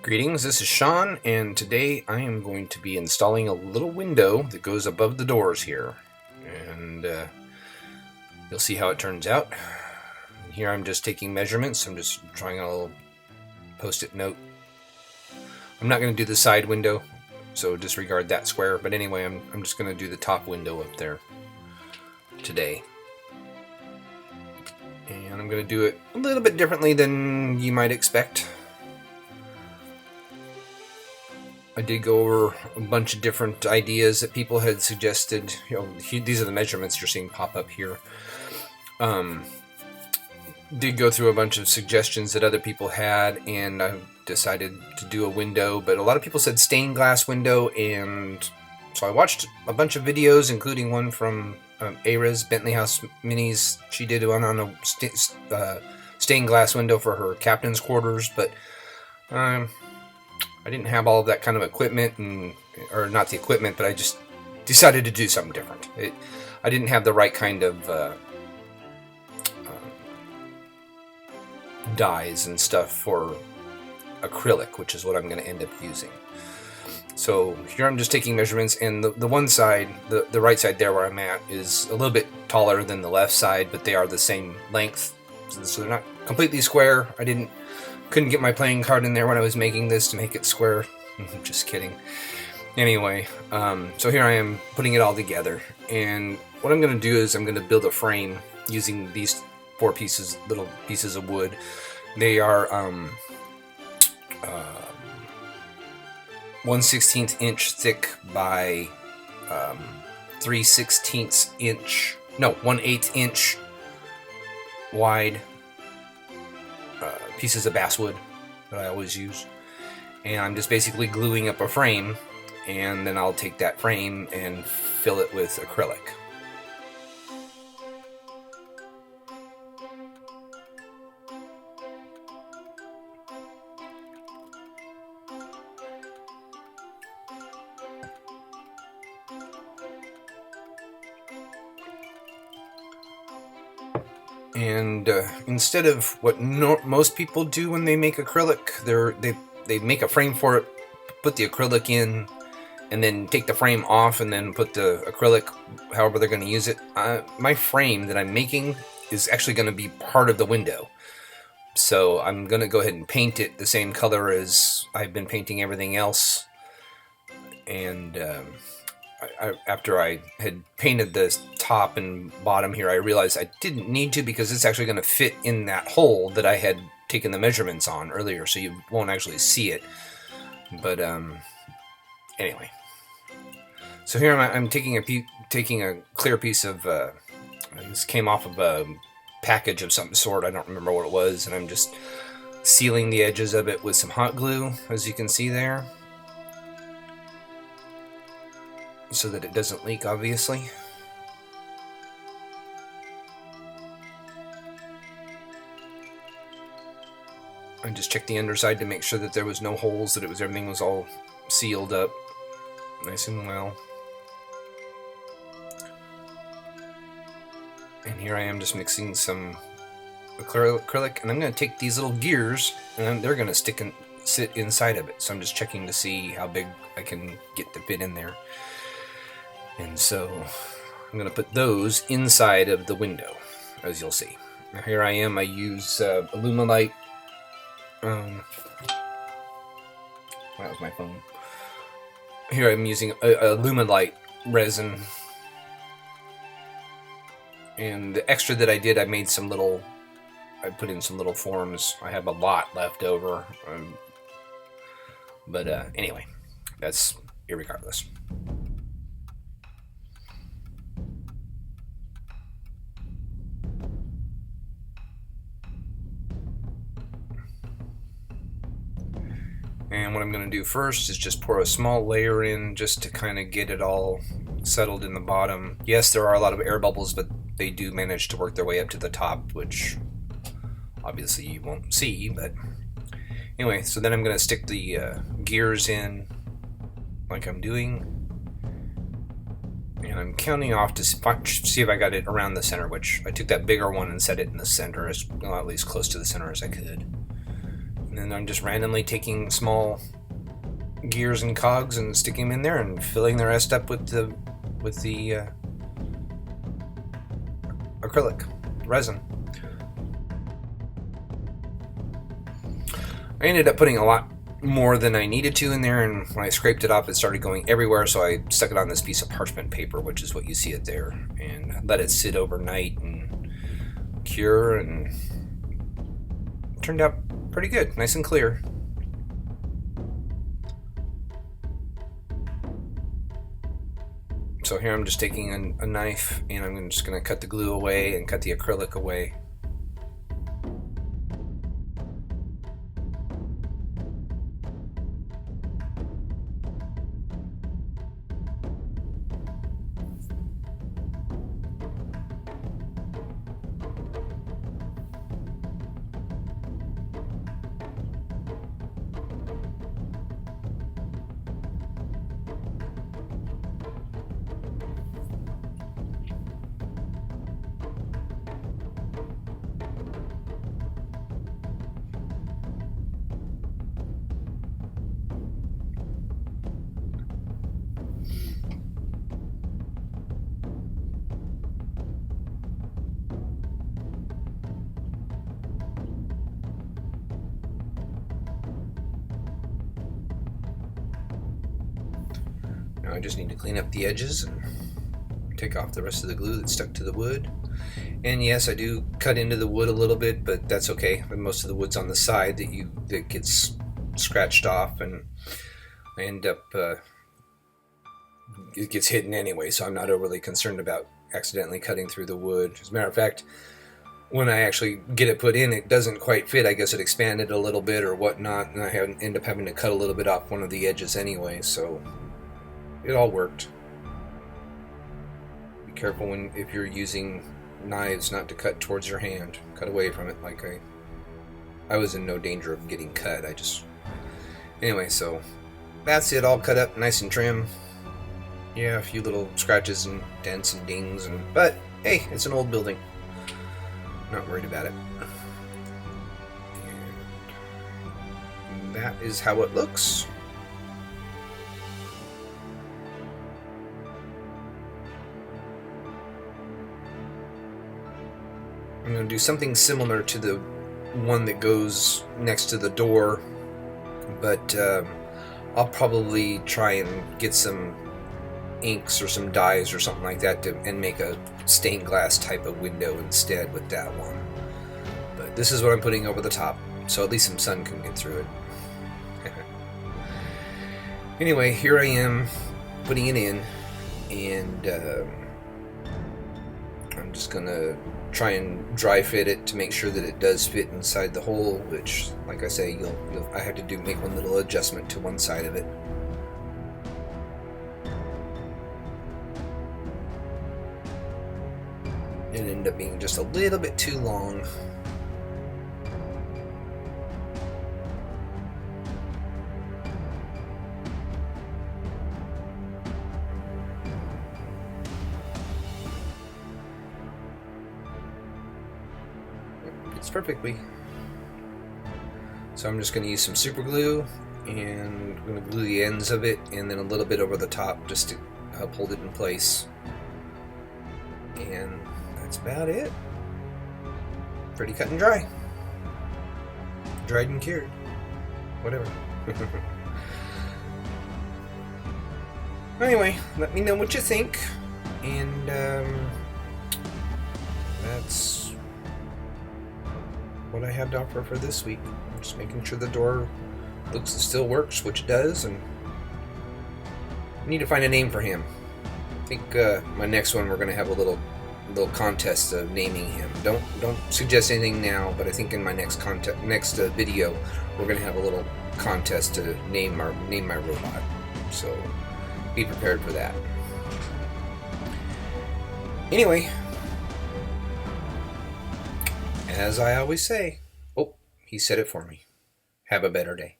Greetings, this is Sean, and today I am going to be installing a little window that goes above the doors here. And you'll see how it turns out. And here I'm just taking measurements. I'm just trying a little post-it note. I'm not going to do the side window, so disregard that square. But anyway, I'm just going to do the top window up there today. And I'm going to do it a little bit differently than you might expect. I did go over a bunch of different ideas that people had suggested. These are the measurements you're seeing pop up here. Did go through a bunch of suggestions that other people had, and I decided to do a window. But a lot of people said stained glass window, and so I watched a bunch of videos, including one from Ares Bentley House Minis. She did one on a stained glass window for her captain's quarters, but I didn't have all of that kind of equipment, or not the equipment, but I just decided to do something different. I didn't have the right kind of dyes and stuff for acrylic, which is what I'm going to end up using. So here I'm just taking measurements, and the one side, the right side there where I'm at, is a little bit taller than the left side, but they are the same length, so they're not completely square. Couldn't get my playing card in there when I was making this to make it square. Just kidding. Anyway, so here I am putting it all together, and what I'm going to do is I'm going to build a frame using these little pieces of wood. They are 1/16 inch thick by 3/16 inch, no, 1/8 inch wide pieces of basswood that I always use, and I'm just basically gluing up a frame, and then I'll take that frame and fill it with acrylic. And instead of what most people do when they make acrylic, they make a frame for it, put the acrylic in, and then take the frame off and then put the acrylic however they're going to use it. My frame that I'm making is actually going to be part of the window. So I'm going to go ahead and paint it the same color as I've been painting everything else. And after I had painted the top and bottom here, I realized I didn't need to, because it's actually going to fit in that hole that I had taken the measurements on earlier, so you won't actually see it. But anyway, so here I'm taking a clear piece of this came off of a package of some sort. I don't remember what it was, and I'm just sealing the edges of it with some hot glue, as you can see there, so that it doesn't leak, obviously. I just checked the underside to make sure that there was no holes, that everything was all sealed up nice and well. And here I am just mixing some acrylic, and I'm going to take these little gears, and they're going to sit inside of it. So I'm just checking to see how big I can get to fit in there. And so I'm going to put those inside of the window, as you'll see. Now here I am. I use Illuminate. That was my phone. Here I'm using Acrylic Resin. And the extra that I did, I put in some little forms. I have a lot left over. But anyway, that's irregardless. And what I'm going to do first is just pour a small layer in, just to kind of get it all settled in the bottom. Yes, there are a lot of air bubbles, but they do manage to work their way up to the top, which obviously you won't see. But anyway, so then I'm going to stick the gears in like I'm doing. And I'm counting off to see if I got it around the center, which I took that bigger one and set it in the center, at least close to the center as I could. And then I'm just randomly taking small gears and cogs and sticking them in there and filling the rest up with the acrylic resin. I ended up putting a lot more than I needed to in there, and when I scraped it off, it started going everywhere, so I stuck it on this piece of parchment paper, which is what you see it there, and let it sit overnight and cure, and it turned out pretty good, nice and clear. So here I'm just taking a knife, and I'm just going to cut the glue away and cut the acrylic away. Now I just need to clean up the edges and take off the rest of the glue that's stuck to the wood. And yes, I do cut into the wood a little bit, but that's okay. Most of the wood's on the side that gets scratched off, and I end up it gets hidden anyway, so I'm not overly concerned about accidentally cutting through the wood. As a matter of fact, when I actually get it put in, it doesn't quite fit. I guess it expanded a little bit or whatnot, and I end up having to cut a little bit off one of the edges anyway, so it all worked. Be careful if you're using knives not to cut towards your hand. Cut away from it. Like I was in no danger of getting cut. Anyway, so that's it, all cut up nice and trim. Yeah, a few little scratches and dents and dings, but hey, it's an old building. Not worried about it. And that is how it looks. I'm going to do something similar to the one that goes next to the door, but I'll probably try and get some inks or some dyes or something like that and make a stained glass type of window instead with that one. But this is what I'm putting over the top, so at least some sun can get through it. Anyway, here I am putting it in, and I'm just gonna try and dry fit it to make sure that it does fit inside the hole, which, like I say, I had to make one little adjustment to one side of it. It ended up being just a little bit too long. It's perfectly. So I'm just going to use some super glue, and I'm going to glue the ends of it and then a little bit over the top just to help hold it in place. And that's about it. Pretty cut and dry. Dried and cured. Whatever. Anyway, let me know what you think. And that's what I have to offer for this week. I'm just making sure the door still works, which it does, and I need to find a name for him. I think my next one we're going to have a little contest of naming him. Don't suggest anything now, but I think in my next video we're going to have a little contest to name my robot. So be prepared for that. Anyway, as I always say, oh, he said it for me. Have a better day.